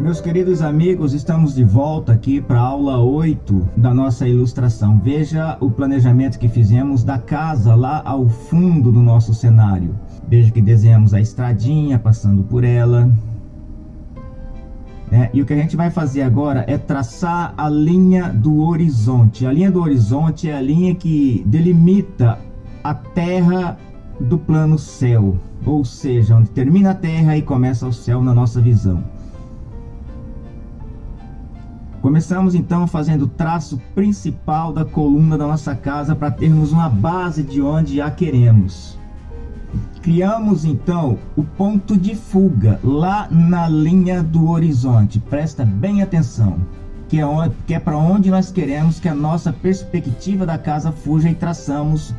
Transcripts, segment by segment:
Meus queridos amigos, estamos de volta aqui para a aula 8 da nossa ilustração. Veja o planejamento que fizemos da casa lá ao fundo do nosso cenário. Veja que desenhamos a estradinha passando por ela. E o que a gente vai fazer agora é traçar a linha do horizonte. A linha do horizonte é a linha que delimita a terra do plano céu, ou seja, onde termina a terra e começa o céu na nossa visão. Começamos então fazendo o traço principal da coluna da nossa casa para termos uma base de onde a queremos. Criamos então o ponto de fuga lá na linha do horizonte. Presta bem atenção, que é para onde nós queremos que a nossa perspectiva da casa fuja, e traçamos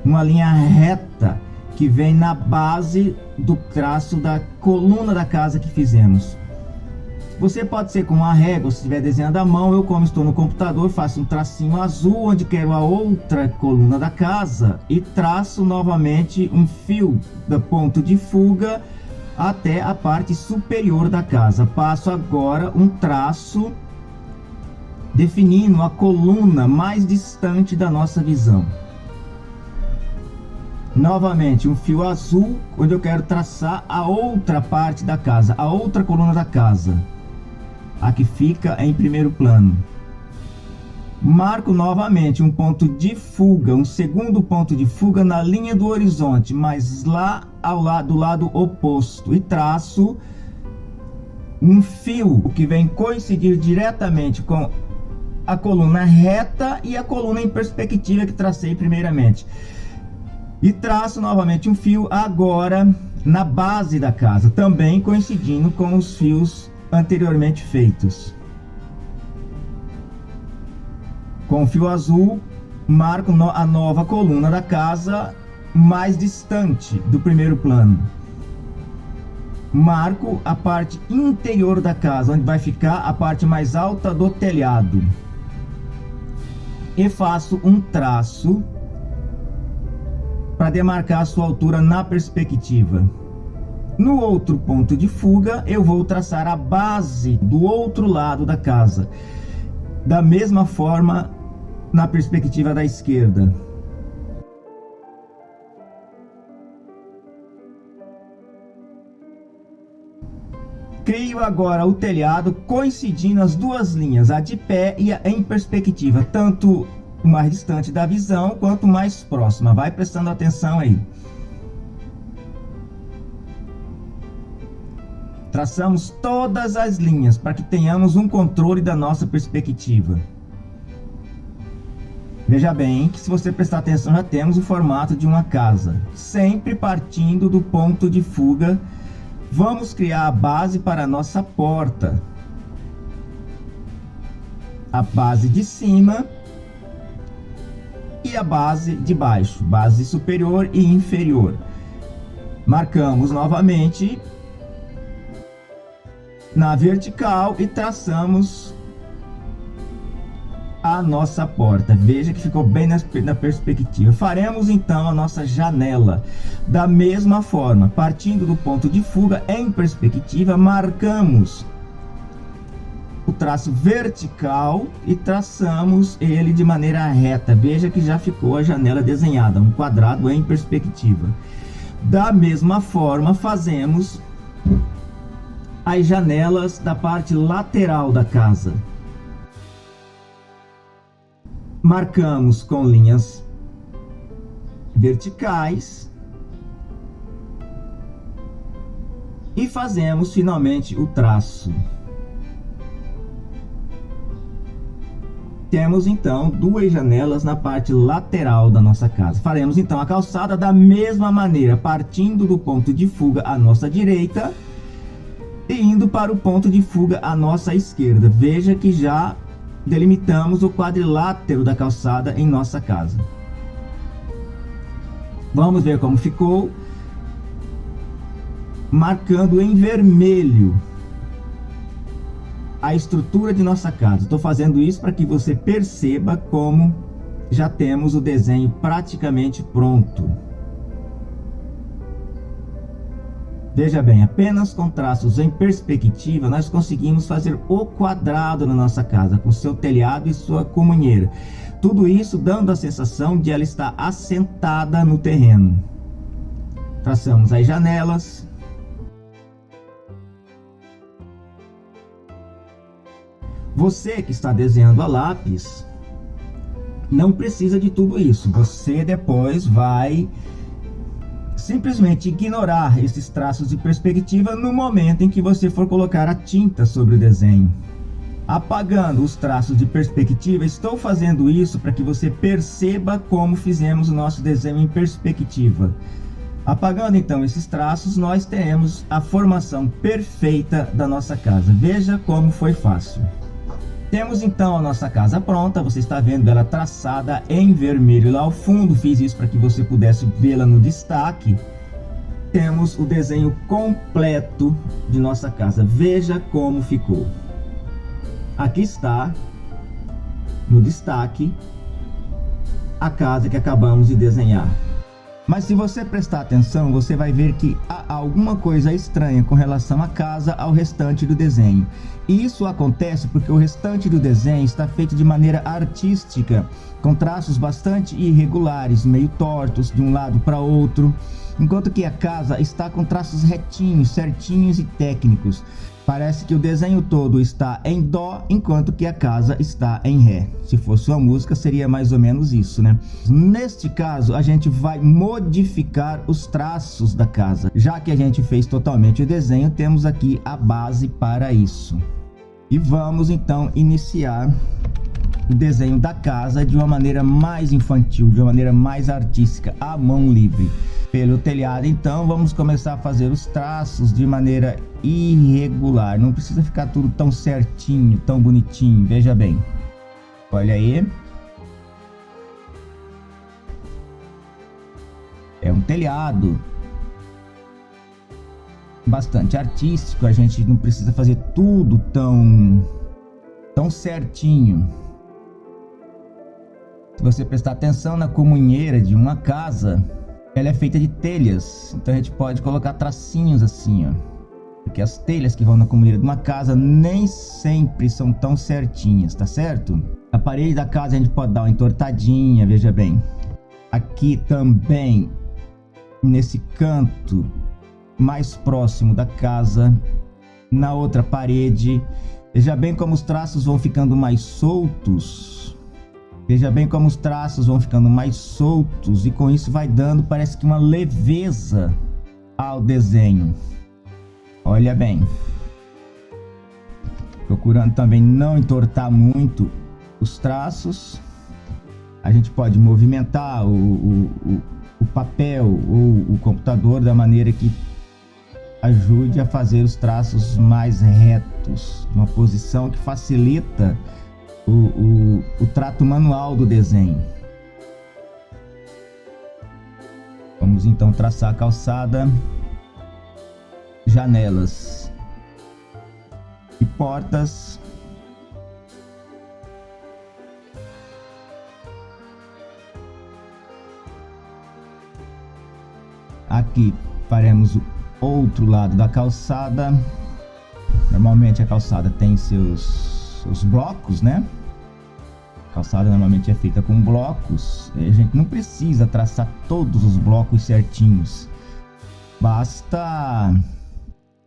uma linha reta que vem na base do traço da coluna da casa que fizemos. Você pode ser com uma régua, se estiver desenhando à mão. Eu, como estou no computador, faço um tracinho azul onde quero a outra coluna da casa e traço novamente um fio do ponto de fuga até a parte superior da casa. Passo agora um traço definindo a coluna mais distante da nossa visão. Novamente um fio azul onde eu quero traçar a outra parte da casa, a outra coluna da casa, a que fica em primeiro plano. Marco novamente um ponto de fuga, um segundo ponto de fuga na linha do horizonte, mas lá do lado oposto, e traço um fio que vem coincidir diretamente com a coluna reta e a coluna em perspectiva que tracei primeiramente. E traço novamente um fio agora na base da casa, também coincidindo com os fios anteriormente feitos. Com o fio azul, marco a nova coluna da casa mais distante do primeiro plano. Marco a parte interior da casa, onde vai ficar a parte mais alta do telhado. E faço um traço para demarcar a sua altura na perspectiva. No outro ponto de fuga, eu vou traçar a base do outro lado da casa, da mesma forma na perspectiva da esquerda. Crio agora o telhado coincidindo as duas linhas, a de pé e a em perspectiva, tanto mais distante da visão quanto mais próxima. Vai prestando atenção aí. Traçamos todas as linhas para que tenhamos um controle da nossa perspectiva. Veja bem que, se você prestar atenção, já temos o formato de uma casa, sempre partindo do ponto de fuga. Vamos criar a base para a nossa porta. A base de cima e a base de baixo, base superior e inferior. Marcamos novamente na vertical e traçamos a nossa porta. Veja que ficou bem na perspectiva. Faremos então a nossa janela da mesma forma, partindo do ponto de fuga em perspectiva. Marcamos o traço vertical e traçamos ele de maneira reta. Veja que já ficou a janela desenhada, um quadrado em perspectiva. Da mesma forma fazemos as janelas da parte lateral da casa. Marcamos com linhas verticais e fazemos finalmente o traço. Temos então duas janelas na parte lateral da nossa casa. Faremos então a calçada da mesma maneira, partindo do ponto de fuga à nossa direita e indo para o ponto de fuga à nossa esquerda. Veja que já delimitamos o quadrilátero da calçada em nossa casa. Vamos ver como ficou. Marcando em vermelho a estrutura de nossa casa. Estou fazendo isso para que você perceba como já temos o desenho praticamente pronto. Veja bem, apenas com traços em perspectiva nós conseguimos fazer o quadrado na nossa casa, com seu telhado e sua comunheira. Tudo isso dando a sensação de ela estar assentada no terreno. Traçamos as janelas. Você que está desenhando a lápis, não precisa de tudo isso. Você depois vai simplesmente ignorar esses traços de perspectiva no momento em que você for colocar a tinta sobre o desenho. Apagando os traços de perspectiva, estou fazendo isso para que você perceba como fizemos o nosso desenho em perspectiva. Apagando então esses traços, nós teremos a formação perfeita da nossa casa. Veja como foi fácil. Temos então a nossa casa pronta. Você está vendo ela traçada em vermelho lá ao fundo. Fiz isso para que você pudesse vê-la no destaque. Temos o desenho completo de nossa casa. Veja como ficou. Aqui está, no destaque, a casa que acabamos de desenhar. Mas se você prestar atenção, você vai ver que há alguma coisa estranha com relação à casa ao restante do desenho. E isso acontece porque o restante do desenho está feito de maneira artística, com traços bastante irregulares, meio tortos de um lado para outro, enquanto que a casa está com traços retinhos, certinhos e técnicos. Parece que o desenho todo está em dó, enquanto que a casa está em ré. Se fosse uma música, seria mais ou menos isso, né? Neste caso, a gente vai modificar os traços da casa. Já que a gente fez totalmente o desenho, temos aqui a base para isso. E vamos então iniciar o desenho da casa de uma maneira mais infantil, de uma maneira mais artística, à mão livre. Pelo telhado, então, vamos começar a fazer os traços de maneira irregular. Não precisa ficar tudo tão certinho, tão bonitinho. Veja bem. Olha aí. É um telhado bastante artístico. A gente não precisa fazer tudo tão certinho. Se você prestar atenção na comunheira de uma casa, ela é feita de telhas, então a gente pode colocar tracinhos assim, ó. Porque as telhas que vão na comunheira de uma casa nem sempre são tão certinhas, tá certo? A parede da casa a gente pode dar uma entortadinha, veja bem. Aqui também, nesse canto mais próximo da casa, na outra parede, veja bem como os traços vão ficando mais soltos. Veja bem como os traços vão ficando mais soltos e com isso vai dando, parece que uma leveza ao desenho. Olha bem. Procurando também não entortar muito os traços. A gente pode movimentar o papel ou o computador da maneira que ajude a fazer os traços mais retos, uma posição que facilita o trato manual do desenho. Vamos então traçar a calçada, janelas e portas. Aqui faremos o outro lado da calçada. Normalmente a calçada tem seus blocos, né? A calçada normalmente é feita com blocos. A gente não precisa traçar todos os blocos certinhos. Basta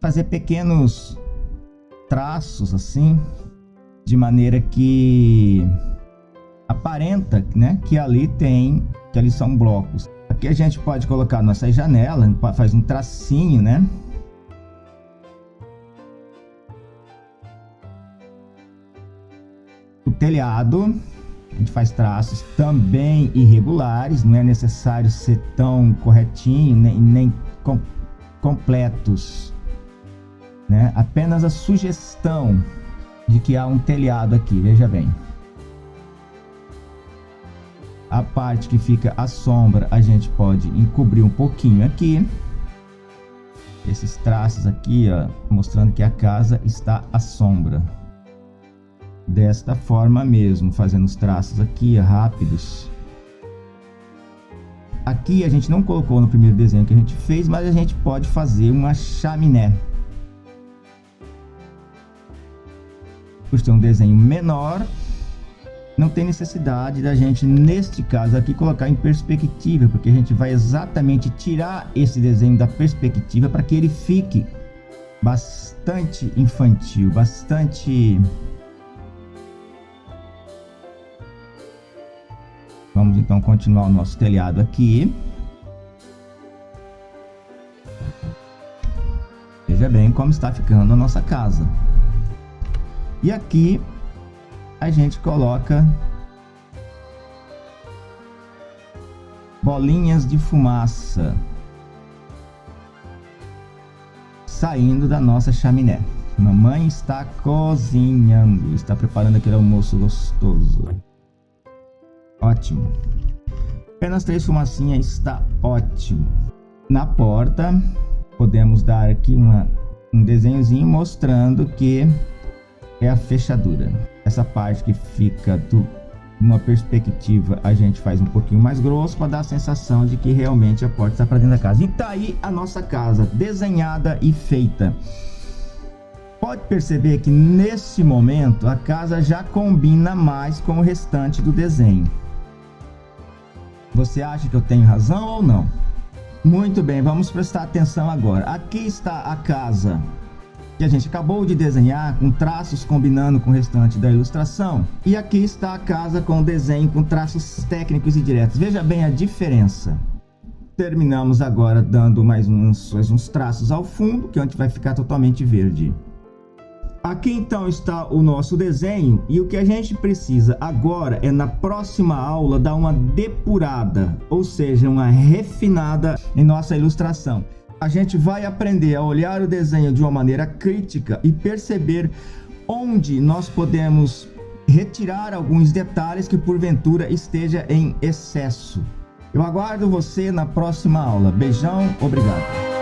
fazer pequenos traços assim, de maneira que aparenta, né, que ali são blocos. Aqui a gente pode colocar nossa janela, faz um tracinho, né? O telhado, a gente faz traços também irregulares, não é necessário ser tão corretinho, nem completos, né? Apenas a sugestão de que há um telhado aqui, veja bem. A parte que fica à sombra, a gente pode encobrir um pouquinho aqui. Esses traços aqui, ó, mostrando que a casa está à sombra. Desta forma mesmo, fazendo os traços aqui rápidos. Aqui a gente não colocou no primeiro desenho que a gente fez, mas a gente pode fazer uma chaminé. Por ser um desenho menor, não tem necessidade da gente, neste caso aqui, colocar em perspectiva, porque a gente vai exatamente tirar esse desenho da perspectiva para que ele fique bastante infantil, bastante... Vamos então continuar o nosso telhado aqui. Veja bem como está ficando a nossa casa. E aqui a gente coloca bolinhas de fumaça saindo da nossa chaminé. Mamãe está cozinhando, está preparando aquele almoço gostoso. Ótimo. Apenas 3 fumacinhas está ótimo. Na porta podemos dar aqui um desenhozinho mostrando que é a fechadura. Essa parte que fica numa perspectiva a gente faz um pouquinho mais grosso para dar a sensação de que realmente a porta está para dentro da casa. E tá aí a nossa casa desenhada e feita. Pode perceber que nesse momento a casa já combina mais com o restante do desenho. Você acha que eu tenho razão ou não? Muito bem, vamos prestar atenção agora. Aqui está a casa que a gente acabou de desenhar, com traços combinando com o restante da ilustração. E aqui está a casa com o desenho com traços técnicos e diretos. Veja bem a diferença. Terminamos agora dando mais uns traços ao fundo, que é onde vai ficar totalmente verde. Aqui então está o nosso desenho, e o que a gente precisa agora é, na próxima aula, dar uma depurada, ou seja, uma refinada em nossa ilustração. A gente vai aprender a olhar o desenho de uma maneira crítica e perceber onde nós podemos retirar alguns detalhes que porventura esteja em excesso. Eu aguardo você na próxima aula. Beijão, obrigado.